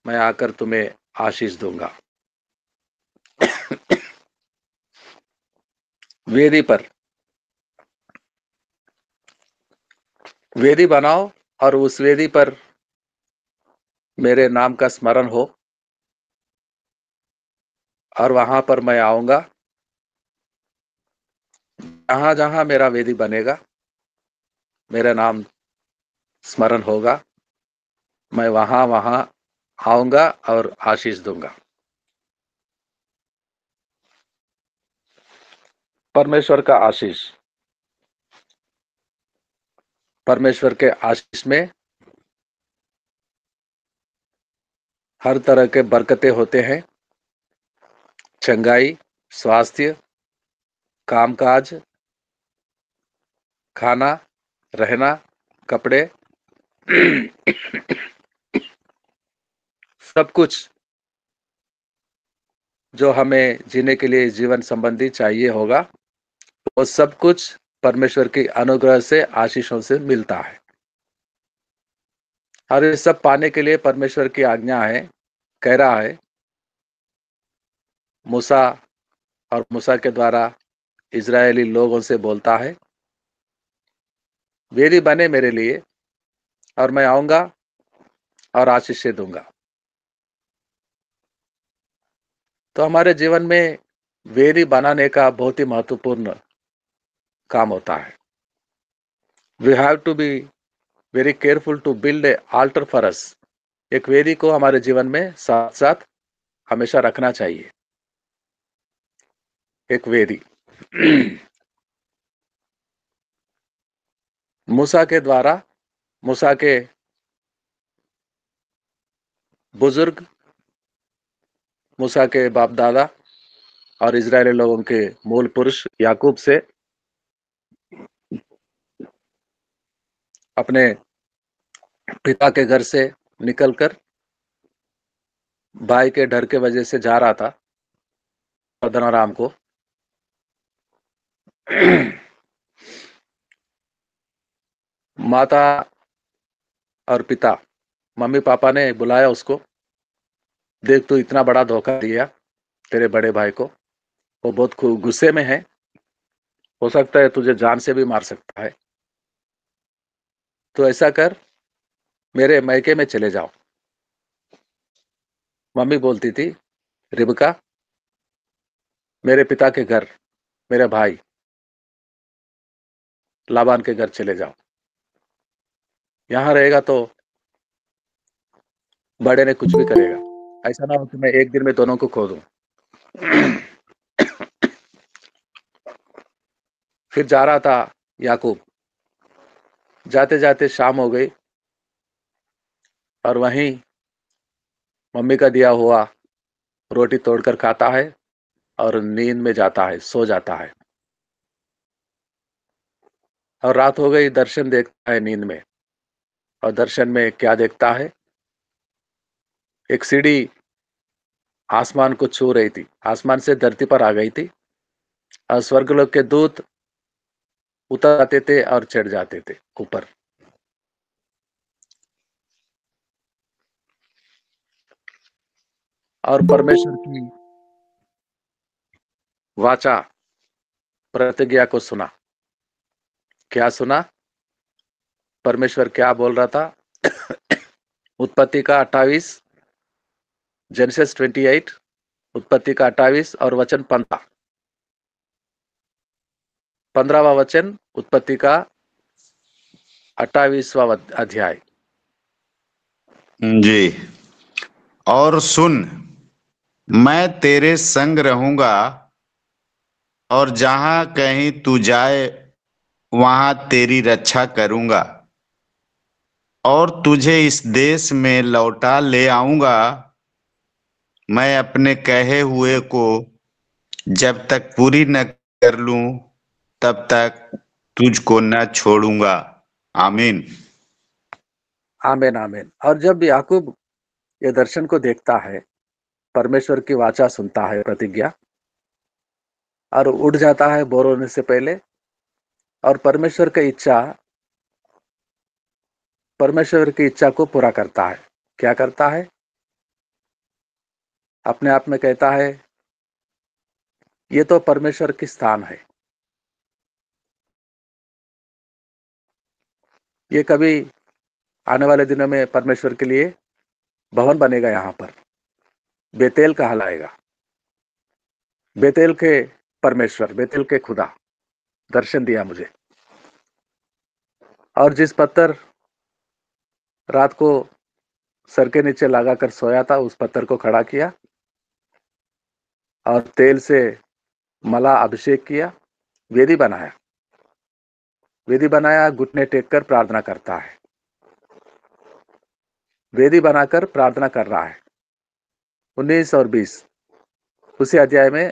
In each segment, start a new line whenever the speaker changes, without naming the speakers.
मैं आकर तुम्हें आशीष दूंगा। वेदी पर वेदी बनाओ और उस वेदी पर मेरे नाम का स्मरण हो, और वहां पर मैं आऊंगा। जहां जहां मेरा वेदी बनेगा, मेरा नाम स्मरण होगा, मैं वहां वहां आऊंगा और आशीष दूंगा। परमेश्वर का आशीष। परमेश्वर के आशीष में हर तरह के बरकतें होते हैं। चंगाई, स्वास्थ्य, कामकाज, खाना, रहना, कपड़े, सब कुछ जो हमें जीने के लिए जीवन संबंधी चाहिए होगा, वो सब कुछ परमेश्वर की अनुग्रह से, आशीषों से मिलता है। और ये सब पाने के लिए परमेश्वर की आज्ञा है, कह रहा है मूसा, और मूसा के द्वारा इजरायली लोगों से बोलता है, वेदी बने मेरे लिए और मैं आऊंगा और आशीष दूंगा। तो हमारे जीवन में वेदी बनाने का बहुत ही महत्वपूर्ण काम होता है। We have to be very careful to build a altar for us. एक वेदी को हमारे जीवन में साथ साथ हमेशा रखना चाहिए। एक वेदी मूसा के द्वारा, मूसा के बुजुर्ग, मूसा के बाप दादा और इजरायली लोगों के मूल पुरुष याकूब से अपने पिता के घर से निकलकर भाई के डर के वजह से जा रहा था पद्दनाराम को। माता और पिता, मम्मी पापा ने बुलाया उसको, देख तू इतना बड़ा धोखा दिया तेरे बड़े भाई को, वो बहुत गुस्से में है, हो सकता है तुझे जान से भी मार सकता है, तो ऐसा कर, मेरे मैके में चले जाओ। मम्मी बोलती थी, रिबका, मेरे पिता के घर, मेरे भाई लाबान के घर चले जाओ, यहां रहेगा तो बड़े ने कुछ भी करेगा, ऐसा ना हो कि मैं एक दिन में दोनों को खो दूं। फिर जा रहा था याकूब, जाते जाते शाम हो गई, और वहीं मम्मी का दिया हुआ रोटी तोड़कर खाता है और नींद में जाता है, सो जाता है। और रात हो गई, दर्शन देखता है नींद में, और दर्शन में क्या देखता है, एक सीढ़ी आसमान को छू रही थी, आसमान से धरती पर आ गई थी, और स्वर्गलोक के दूत उतर आते थे और चढ़ जाते थे ऊपर। और परमेश्वर की वाचा, प्रतिज्ञा को सुना। क्या सुना? परमेश्वर क्या बोल रहा था? उत्पत्ति का 28, जेनेसिस 28, उत्पत्ति का 28 और वचन 15, 15वां वचन, उत्पत्ति का 28वां अध्याय।
जी। और सुन, मैं तेरे संग रहूंगा, और जहां कहीं तू जाए वहां तेरी रक्षा करूंगा, और तुझे इस देश में लौटा ले आऊंगा। मैं अपने कहे हुए को जब तक पूरी न कर लूं, तब तक तुझको न छोड़ूंगा। आमीन।
आमेन आमेन। और जब याकूब ये दर्शन को देखता है, परमेश्वर की वाचा सुनता है, प्रतिज्ञा, और उठ जाता है बोर होने से पहले, और परमेश्वर की इच्छा को पूरा करता है। क्या करता है? अपने आप में कहता है ये तो परमेश्वर की स्थान है, ये कभी आने वाले दिनों में परमेश्वर के लिए भवन बनेगा, यहाँ पर बेतेल कहलाएगा। बेतेल के परमेश्वर, बेतेल के खुदा दर्शन दिया मुझे। और जिस पत्थर रात को सर के नीचे लगाकर सोया था, उस पत्थर को खड़ा किया और तेल से मला अभिषेक किया, वेदी बनाया। वेदी बनाया, घुटने टेक कर प्रार्थना करता है। वेदी बनाकर प्रार्थना कर रहा है। 19 और 20 उसी अध्याय में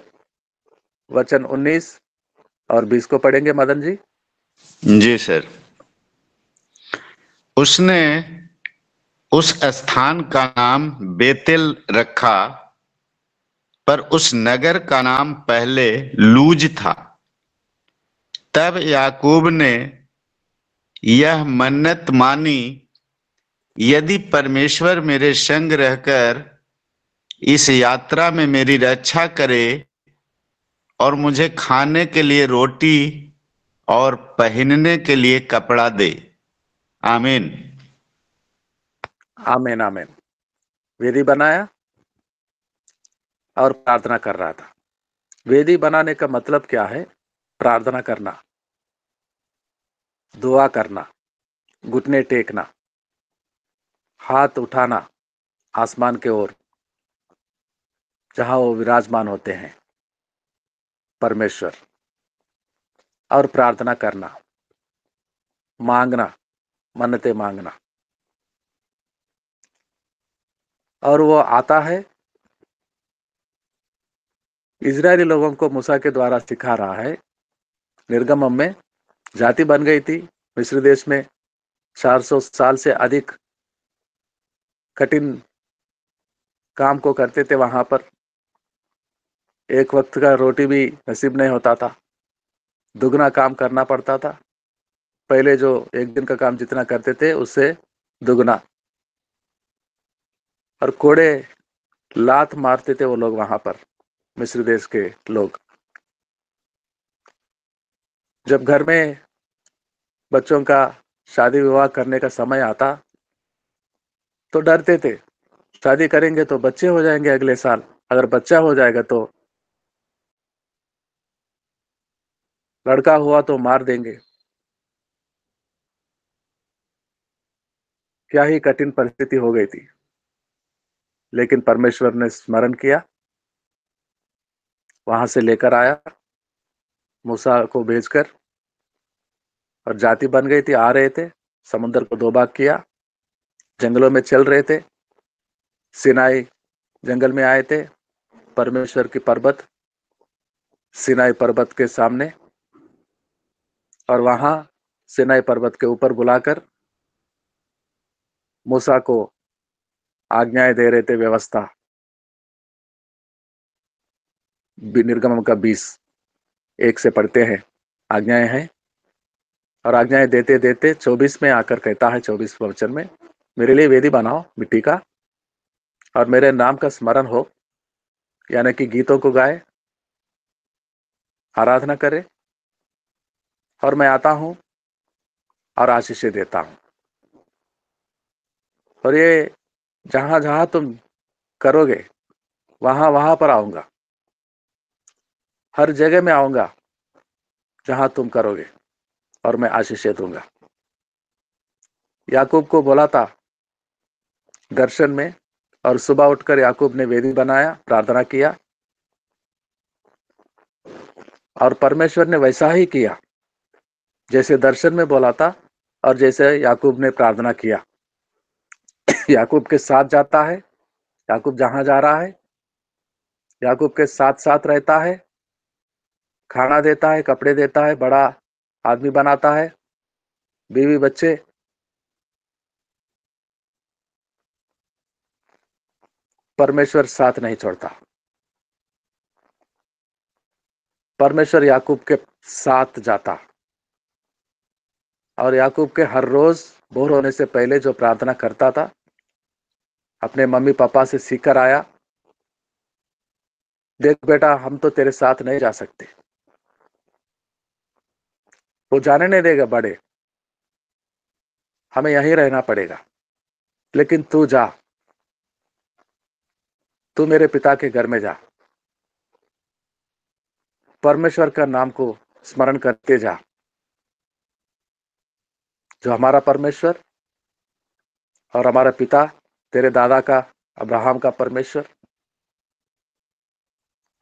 वचन 19 और 20 को पढ़ेंगे मदन जी।
जी सर। उसने उस स्थान का नाम बेतेल रखा, पर उस नगर का नाम पहले लूज था। तब याकूब ने यह मन्नत मानी, यदि परमेश्वर मेरे संग रहकर इस यात्रा में मेरी रक्षा करे और मुझे खाने के लिए रोटी और पहनने के लिए कपड़ा दे। आमीन।
आमीन आमीन। वेदी बनाया और प्रार्थना कर रहा था। वेदी बनाने का मतलब क्या है? प्रार्थना करना, दुआ करना, घुटने टेकना, हाथ उठाना आसमान के ओर, जहां वो विराजमान होते हैं परमेश्वर, और प्रार्थना करना, मांगना, मन्नतें मांगना। और वो आता है, इजरायली लोगों को मूसा के द्वारा सिखा रहा है। निर्गमम में जाति बन गई थी मिस्र देश में, 400 साल से अधिक कठिन काम को करते थे। वहां पर एक वक्त का रोटी भी नसीब नहीं होता था, दुगना काम करना पड़ता था। पहले जो एक दिन का काम जितना करते थे उससे दुगना। और कोड़े लात मारते थे वो लोग वहां पर, मिस्र देश के लोग। जब घर में बच्चों का शादी विवाह करने का समय आता तो डरते थे, शादी करेंगे तो बच्चे हो जाएंगे अगले साल, अगर बच्चा हो जाएगा तो लड़का हुआ तो मार देंगे। क्या ही कठिन परिस्थिति हो गई थी। लेकिन परमेश्वर ने स्मरण किया, वहां से लेकर आया मूसा को भेजकर, और जाति बन गई थी। आ रहे थे, समुद्र को दो भाग किया, जंगलों में चल रहे थे। सिनाई जंगल में आए थे, परमेश्वर की पर्वत सिनाई पर्वत के सामने, और वहां सिनाई पर्वत के ऊपर बुलाकर मूसा को आज्ञाएं दे रहे थे, व्यवस्था। निर्गमन का 20:1 से पढ़ते हैं, आज्ञाएं हैं। और आज्ञाएं देते देते 24 में आकर कहता है, 24 वचन में, मेरे लिए वेदी बनाओ मिट्टी का, और मेरे नाम का स्मरण हो, यानी कि गीतों को गाए, आराधना करे, और मैं आता हूं और आशीषें देता हूं। और ये जहां जहां तुम करोगे वहां वहां पर आऊंगा, हर जगह में आऊंगा जहां तुम करोगे, और मैं आशीषें दूंगा। याकूब को बोला था दर्शन में, और सुबह उठकर याकूब ने वेदी बनाया, प्रार्थना किया, और परमेश्वर ने वैसा ही किया जैसे दर्शन में बोला था और जैसे याकूब ने प्रार्थना किया। याकूब के साथ जाता है, याकूब जहां जा रहा है याकूब के साथ साथ रहता है, खाना देता है, कपड़े देता है, बड़ा आदमी बनाता है, बीवी बच्चे। परमेश्वर साथ नहीं छोड़ता। परमेश्वर याकूब के साथ जाता, और याकूब के हर रोज भोर होने से पहले जो प्रार्थना करता था, अपने मम्मी पापा से सीख कर आया, देख बेटा, हम तो तेरे साथ नहीं जा सकते, वो जाने नहीं देगा बड़े, हमें यहीं रहना पड़ेगा। लेकिन तू जा, तू मेरे पिता के घर में जा, परमेश्वर का नाम को स्मरण करते जा, जो हमारा परमेश्वर और हमारा पिता, तेरे दादा का, अब्राहम का परमेश्वर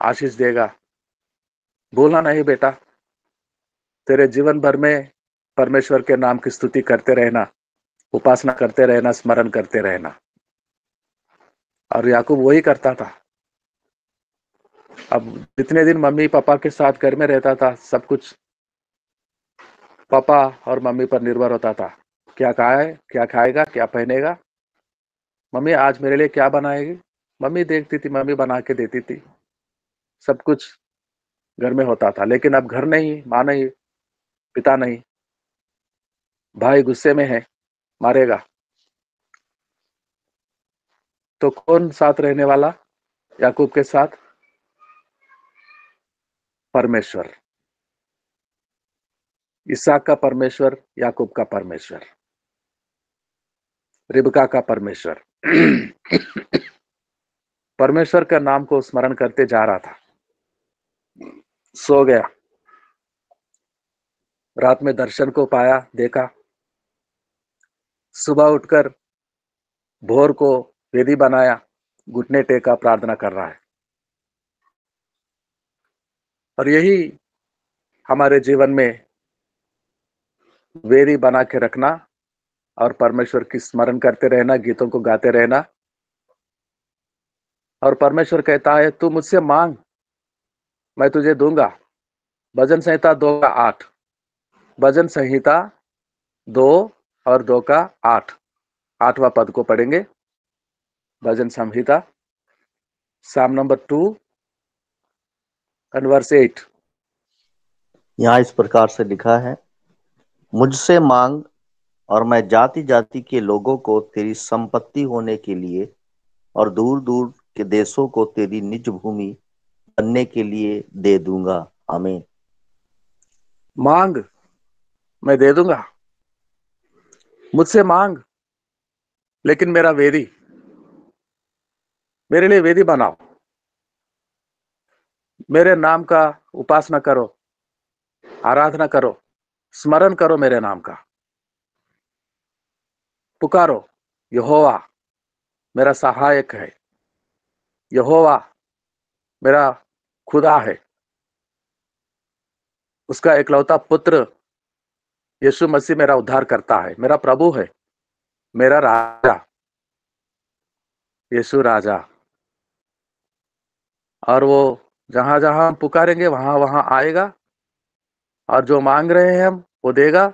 आशीष देगा। भूलना नहीं बेटा, तेरे जीवन भर में परमेश्वर के नाम की स्तुति करते रहना, उपासना करते रहना, स्मरण करते रहना। और याकूब वही करता था। अब जितने दिन मम्मी पापा के साथ घर में रहता था, सब कुछ पापा और मम्मी पर निर्भर होता था। क्या खाए, क्या खाएगा, क्या पहनेगा, मम्मी आज मेरे लिए क्या बनाएगी, मम्मी देखती थी, मम्मी बना के देती थी, सब कुछ घर में होता था। लेकिन अब घर नहीं, माँ नहीं, पिता नहीं, भाई गुस्से में है, मारेगा, तो कौन साथ रहने वाला याकूब के साथ? परमेश्वर, इसहाक का परमेश्वर, याकूब का परमेश्वर, रिबका का परमेश्वर। परमेश्वर का नाम को स्मरण करते जा रहा था, सो गया, रात में दर्शन को पाया, देखा, सुबह उठकर भोर को वेदी बनाया, घुटने टेका, प्रार्थना कर रहा है। और यही हमारे जीवन में वेदी बना के रखना और परमेश्वर की स्मरण करते रहना, गीतों को गाते रहना। और परमेश्वर कहता है, तू मुझसे मांग, मैं तुझे दूंगा। भजन संहिता 2 का 8, भजन संहिता 2 और 2 का 8, 8वां पद को पढ़ेंगे। भजन संहिता साम नंबर 2 and verse 8।
यहाँ इस प्रकार से लिखा है, मुझसे मांग और मैं जाति जाति के लोगों को तेरी संपत्ति होने के लिए और दूर दूर के देशों को तेरी निज भूमि बनने के लिए दे दूंगा। आमीन।
मांग, मैं दे दूंगा। मुझसे मांग, लेकिन मेरा वेदी, मेरे लिए वेदी बनाओ, मेरे नाम का उपासना करो, आराधना करो, स्मरण करो मेरे नाम का, पुकारो। यहोवा मेरा सहायक है, यहोवा मेरा खुदा है, उसका एकलौता पुत्र यीशु मसीह मेरा उद्धार करता है, मेरा प्रभु है, मेरा राजा, यीशु राजा। और वो जहां जहां हम पुकारेंगे वहां वहां आएगा, और जो मांग रहे हैं हम वो देगा,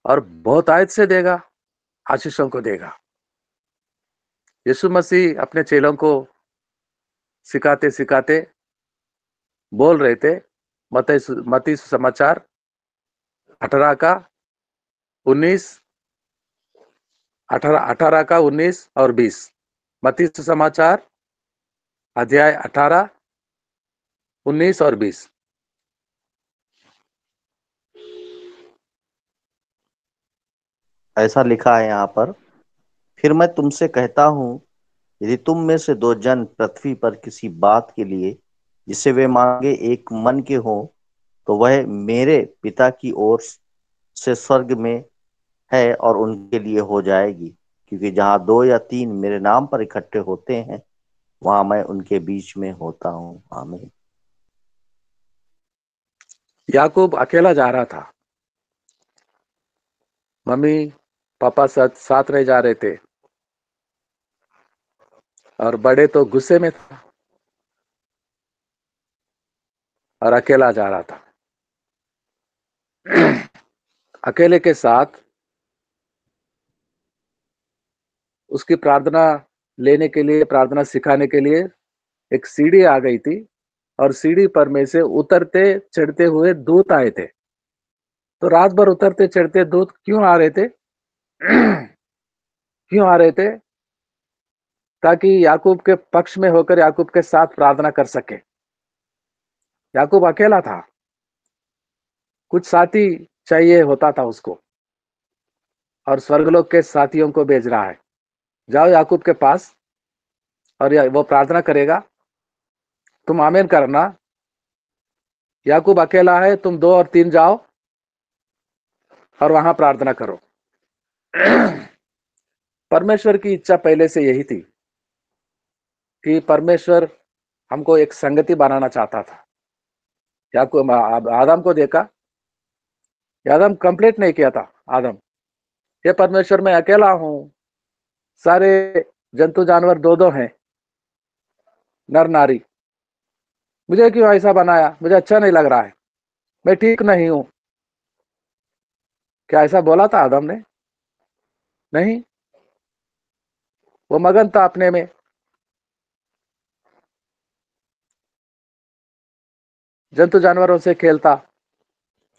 और बहुतायत से देगा, आशीषों को देगा। यीशु मसीह अपने चेलों को सिखाते सिखाते बोल रहे थे, मत्ती समाचार 18 का 19, 18 का 19 और 20। मत्ती समाचार अध्याय 18, 19 और 20।
ऐसा लिखा है यहाँ पर, फिर मैं तुमसे कहता हूँ, यदि तुम में से दो जन पृथ्वी पर किसी बात के लिए जिसे वे मांगे एक मन के हो, तो वह मेरे पिता की ओर से स्वर्ग में है और उनके लिए हो जाएगी। क्योंकि जहाँ 2 या 3 मेरे नाम पर इकट्ठे होते हैं, वहां मैं उनके बीच में होता हूँ। आमीन।
याकूब अकेला जा रहा था, मम्मी पापा साथ रह जा रहे थे, और बड़े तो गुस्से में था और अकेला जा रहा था। अकेले के साथ उसकी प्रार्थना लेने के लिए, प्रार्थना सिखाने के लिए एक सीढ़ी आ गई थी, और सीढ़ी पर में से उतरते चढ़ते हुए दूत आए थे। तो रात भर उतरते चढ़ते दूत क्यों आ रहे थे? क्यों आ रहे थे? ताकि याकूब के पक्ष में होकर याकूब के साथ प्रार्थना कर सके। याकूब अकेला था, कुछ साथी चाहिए होता था उसको, और स्वर्गलोक के साथियों को भेज रहा है। जाओ याकूब के पास और वो प्रार्थना करेगा, तुम आमीन करना। याकूब अकेला है, तुम 2 और 3 जाओ और वहां प्रार्थना करो। परमेश्वर की इच्छा पहले से यही थी कि परमेश्वर हमको एक संगति बनाना चाहता था। याकूब आदम को देखा, आदम कंप्लीट नहीं किया था। आदम, ये परमेश्वर मैं अकेला हूं, सारे जंतु जानवर 2-2 हैं, नर नारी, मुझे क्यों ऐसा बनाया, मुझे अच्छा नहीं लग रहा है, मैं ठीक नहीं हूं। क्या ऐसा बोला था आदम ने? नहीं, वो मगन था अपने में। जंतु जानवरों से खेलता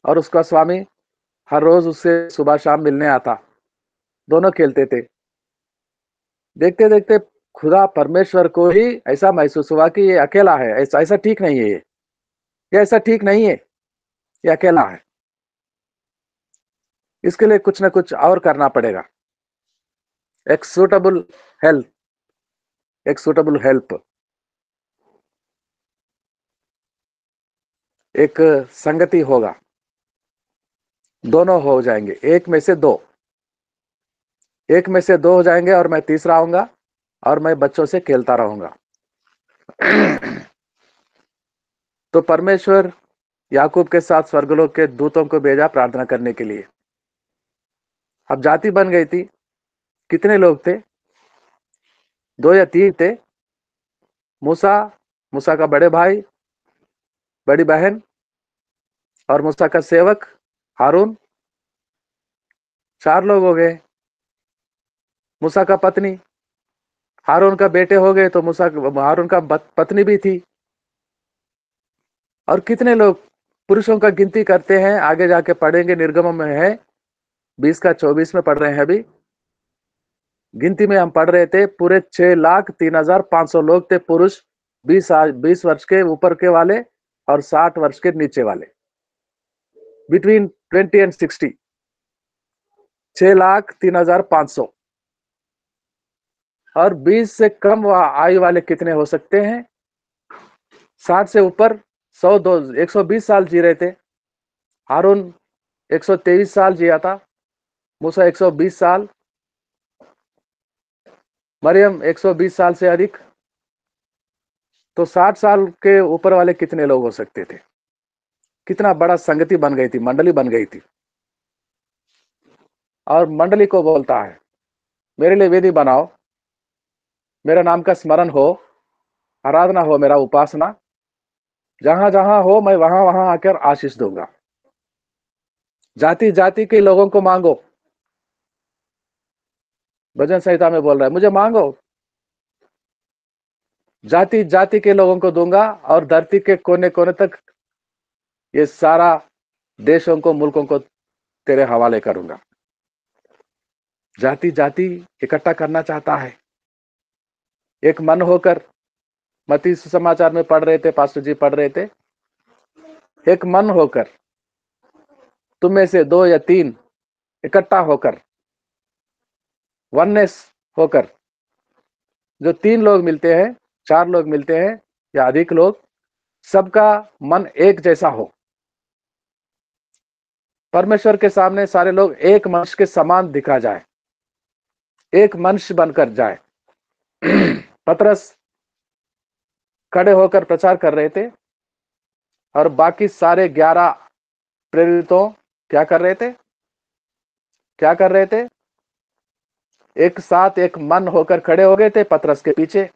और उसका स्वामी हर रोज उससे सुबह शाम मिलने आता, दोनों खेलते थे। देखते देखते खुदा परमेश्वर को ही ऐसा महसूस हुआ कि ये अकेला है, ऐसा ठीक नहीं है, ये ऐसा ठीक नहीं है, ये अकेला है, इसके लिए कुछ ना कुछ और करना पड़ेगा। एक सूटेबल हेल्प, एक संगति होगा, दोनों हो जाएंगे, एक में से दो हो जाएंगे और मैं तीसरा आऊंगा और मैं बच्चों से खेलता रहूंगा। तो परमेश्वर याकूब के साथ स्वर्गलोक के दूतों को भेजा प्रार्थना करने के लिए। अब जाति बन गई थी। कितने लोग थे? 2 या 3 थे। मूसा का बड़े भाई, बड़ी बहन और मूसा का सेवक हारून, 4 लोग हो गए। मूसा का पत्नी, हारून का बेटे हो गए, तो हारून का पत्नी भी थी। और कितने लोग पुरुषों का गिनती करते हैं, आगे जाके पढ़ेंगे, निर्गम में है, 20 का 24 में पढ़ रहे हैं। अभी गिनती में हम पढ़ रहे थे, पूरे 6,03,500 लोग थे, पुरुष 20 वर्ष के ऊपर के वाले और 60 वर्ष के नीचे वाले, बिटवीन 20 एंड 60, 6,03,500। और 20 से कम आयु वाले कितने हो सकते हैं? 60 से ऊपर 120 साल जी रहे थे। हारून 123 साल जिया था, मूसा 120 साल, मरियम 120 साल से अधिक। तो 60 साल के ऊपर वाले कितने लोग हो सकते थे? कितना बड़ा संगति बन गई थी, मंडली बन गई थी। और मंडली को बोलता है, मेरे लिए वेदी बनाओ, मेरा नाम का स्मरण हो, आराधना हो, मेरा उपासना, जहां जहां हो मैं वहां वहां आकर आशीष दूंगा। जाति जाति के लोगों को मांगो, भजन संहिता में बोल रहा है, मुझे मांगो, जाति जाति के लोगों को दूंगा और धरती के कोने कोने तक ये सारा देशों को, मुल्कों को तेरे हवाले करूंगा। जाति जाति इकट्ठा करना चाहता है, एक मन होकर। मत्ती सुसमाचार में पढ़ रहे थे, पास्टर जी पढ़ रहे थे, एक मन होकर, तुम में से 2 या 3 इकट्ठा होकर, वननेस होकर, जो 3 लोग मिलते हैं, 4 लोग मिलते हैं या अधिक लोग, सबका मन एक जैसा हो। परमेश्वर के सामने सारे लोग एक मनुष्य के समान दिखा जाए, एक मनुष्य बनकर जाए। पतरस खड़े होकर प्रचार कर रहे थे और बाकी सारे 11 प्रेरितों क्या कर रहे थे? एक साथ एक मन होकर खड़े हो गए थे पतरस के पीछे,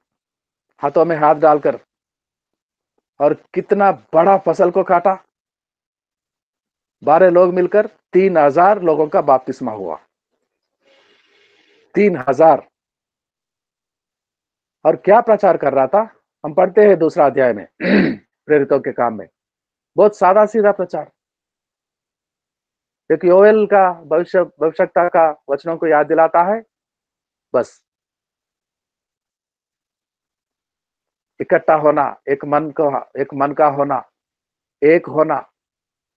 हाथों में हाथ डालकर, और कितना बड़ा फसल को काटा। 12 लोग मिलकर 3,000 लोगों का बपतिस्मा हुआ। 3,000। और क्या प्रचार कर रहा था? हम पढ़ते हैं 2 अध्याय में प्रेरितों के काम में, बहुत सादा सीधा प्रचार। एक योएल का भविष्यता का वचनों को याद दिलाता है, बस इकट्ठा होना, एक मन का होना, एक होना,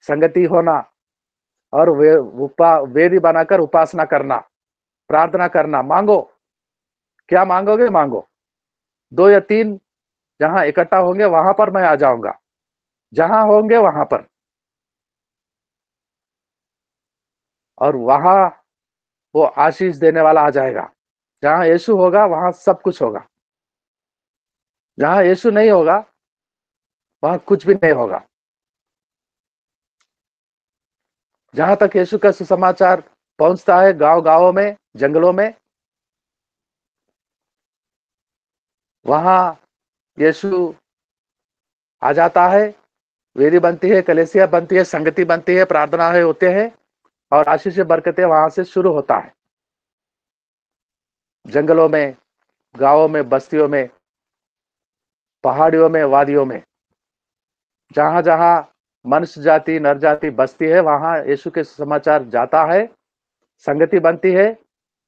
संगति होना, और वेदी बनाकर उपासना करना, प्रार्थना करना। मांगो, क्या मांगोगे मांगो। 2 या 3 जहां इकट्ठा होंगे वहां पर मैं आ जाऊंगा, जहां होंगे वहां पर। और वहां वो आशीष देने वाला आ जाएगा। जहां यीशु होगा वहां सब कुछ होगा। जहां यीशु नहीं होगा वहां कुछ भी नहीं होगा। जहां तक यीशु का सुसमाचार पहुंचता है, गांव गांवों में, जंगलों में, वहां यीशु आ जाता है। वेदी बनती है, कलीसिया बनती है, संगति बनती है, प्रार्थना है होते हैं, और आशीष बरकतें वहां से शुरू होता है। जंगलों में, गांवों में, बस्तियों में, पहाड़ियों में, वादियों में, जहां जहां मनुष्य जाति, नर जाति बसती है, वहां यीशु के समाचार जाता है, संगति बनती है,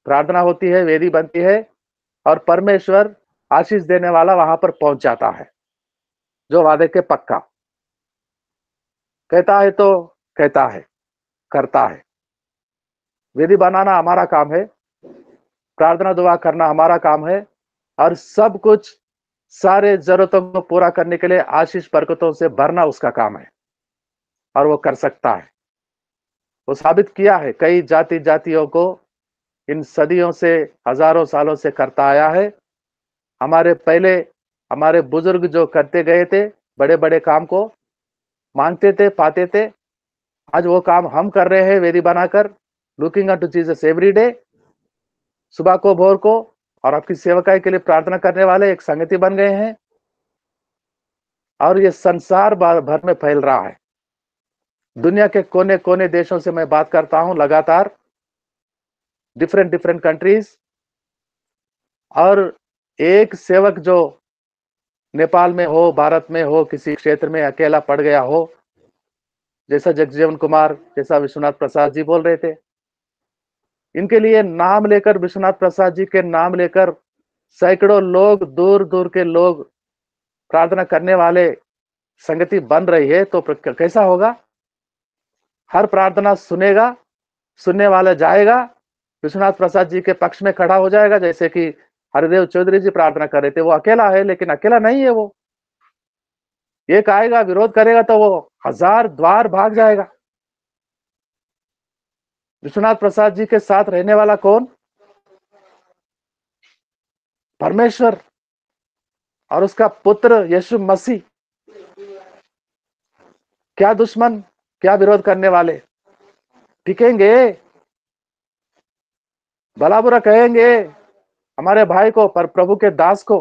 प्रार्थना होती है, वेदी बनती है, और परमेश्वर आशीष देने वाला वहां पर पहुंच जाता है, जो वादे के पक्का कहता है तो कहता है, करता है। वेदी बनाना हमारा काम है, प्रार्थना दुआ करना हमारा काम है, और सब कुछ सारे जरूरतों को पूरा करने के लिए आशीष बरकतों से भरना उसका काम है, और वो कर सकता है। वो साबित किया है, कई जाति जातियों को इन सदियों से, हजारों सालों से करता आया है। हमारे पहले, हमारे बुजुर्ग जो करते गए थे, बड़े बड़े काम को मांगते थे, पाते थे। आज वो काम हम कर रहे हैं, वेदी बनाकर, looking unto Jesus every day, सुबह को, भोर को, और आपकी सेवकाई के लिए प्रार्थना करने वाले एक संगति बन गए हैं, और ये संसार भर में फैल रहा है। दुनिया के कोने कोने देशों से मैं बात करता हूं लगातार, डिफरेंट डिफरेंट कंट्रीज। और एक सेवक जो नेपाल में हो, भारत में हो, किसी क्षेत्र में अकेला पड़ गया हो, जैसा जगजीवन कुमार, जैसा विश्वनाथ प्रसाद जी बोल रहे थे, इनके लिए नाम लेकर, विश्वनाथ प्रसाद जी के नाम लेकर सैकड़ों लोग, दूर दूर के लोग प्रार्थना करने वाले संगति बन रही है, तो कैसा होगा? हर प्रार्थना सुनेगा, सुनने वाला जाएगा, विश्वनाथ प्रसाद जी के पक्ष में खड़ा हो जाएगा। जैसे कि हरिदेव चौधरी जी प्रार्थना कर रहे थे, वो अकेला है, लेकिन अकेला नहीं है। वो एक आएगा, विरोध करेगा तो वो 1000 द्वार भाग जाएगा। विश्वनाथ प्रसाद जी के साथ रहने वाला कौन? परमेश्वर और उसका पुत्र यीशु मसीह। क्या दुश्मन, क्या विरोध करने वाले टिकेंगे? भला बुरा कहेंगे हमारे भाई को, पर प्रभु के दास को।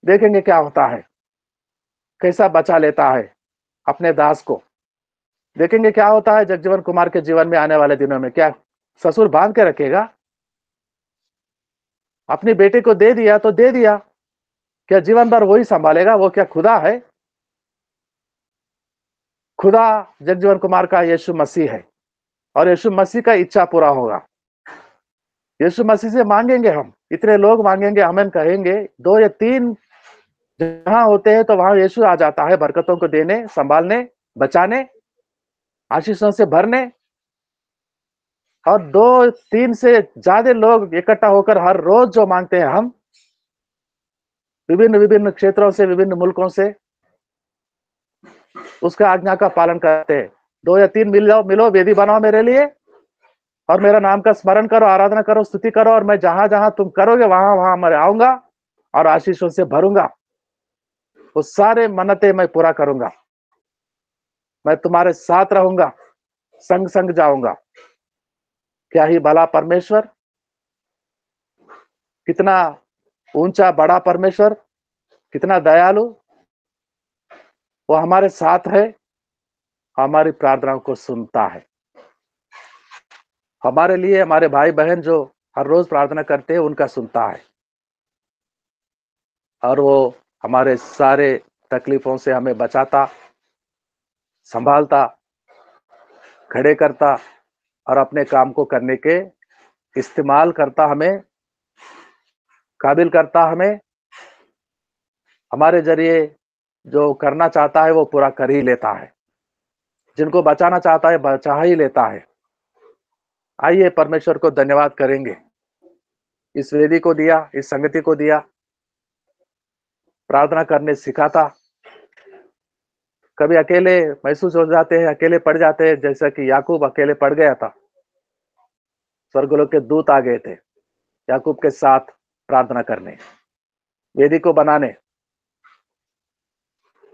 देखेंगे क्या होता है, कैसा बचा लेता है अपने दास को। देखेंगे क्या होता है जगजीवन कुमार के जीवन में आने वाले दिनों में। क्या ससुर बांध के रखेगा? अपनी बेटे को दे दिया तो दे दिया, क्या जीवन भर वही संभालेगा? वो क्या खुदा है? खुदा जगजीवन कुमार का यीशु मसीह है, और यीशु मसीह का इच्छा पूरा होगा। यीशु मसीह से मांगेंगे हम, इतने लोग मांगेंगे, हमें कहेंगे 2 या 3 जहां होते हैं तो वहां यीशु आ जाता है, बरकतों को देने, संभालने, बचाने, आशीषों से भरने। और 2-3 से ज्यादा लोग इकट्ठा होकर हर रोज जो मांगते हैं हम, विभिन्न विभिन्न क्षेत्रों से, विभिन्न मुल्कों से, उसका आज्ञा का पालन करते हैं। 2 या 3 मिलो, वेदी बनाओ मेरे लिए, और मेरा नाम का स्मरण करो, आराधना करो, स्तुति करो, और मैं जहां जहां तुम करोगे वहां वहां मैं आऊंगा और आशीषों से भरूंगा। वो सारे मन्नतें मैं पूरा करूंगा। मैं तुम्हारे साथ रहूंगा, संग संग जाऊंगा। क्या ही भला परमेश्वर, कितना ऊंचा बड़ा परमेश्वर, कितना दयालु। वो हमारे साथ है, हमारी प्रार्थनाओं को सुनता है। हमारे लिए, हमारे भाई बहन जो हर रोज प्रार्थना करते हैं, उनका सुनता है, और वो हमारे सारे तकलीफों से हमें बचाता, संभालता, खड़े करता, और अपने काम को करने के इस्तेमाल करता, हमें काबिल करता हमें, हमारे जरिए जो करना चाहता है वो पूरा कर ही लेता है, जिनको बचाना चाहता है बचा ही लेता है। आइए परमेश्वर को धन्यवाद करेंगे, इस वेदी को दिया, इस संगति को दिया, प्रार्थना करने सिखाता। कभी अकेले महसूस हो जाते हैं, अकेले पड़ जाते हैं, जैसा कि याकूब अकेले पड़ गया था। स्वर्गलोक के दूत आ गए थे याकूब के साथ प्रार्थना करने, वेदी को बनाने।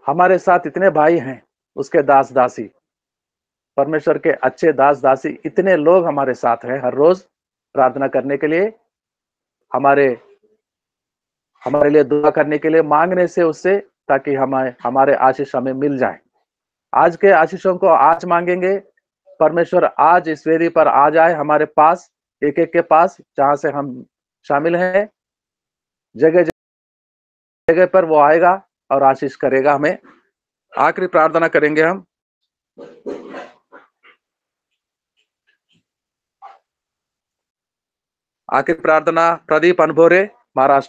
हमारे साथ इतने भाई हैं, उसके दास दासी, परमेश्वर के अच्छे दास दासी, इतने लोग हमारे साथ हैं हर रोज प्रार्थना करने के लिए, हमारे लिए दुआ करने के लिए, मांगने से उससे, ताकि हमारे आशीष हमें मिल जाए। आज के आशीषों को आज मांगेंगे, परमेश्वर आज इस वेदी पर आ जाए हमारे पास, एक एक के पास, जहां से हम शामिल हैं, जगह जगह पर वो आएगा और आशीष करेगा हमें। आखिरी प्रार्थना करेंगे हम। आखिरी प्रार्थना प्रदीप अनभोरे, महाराष्ट्र।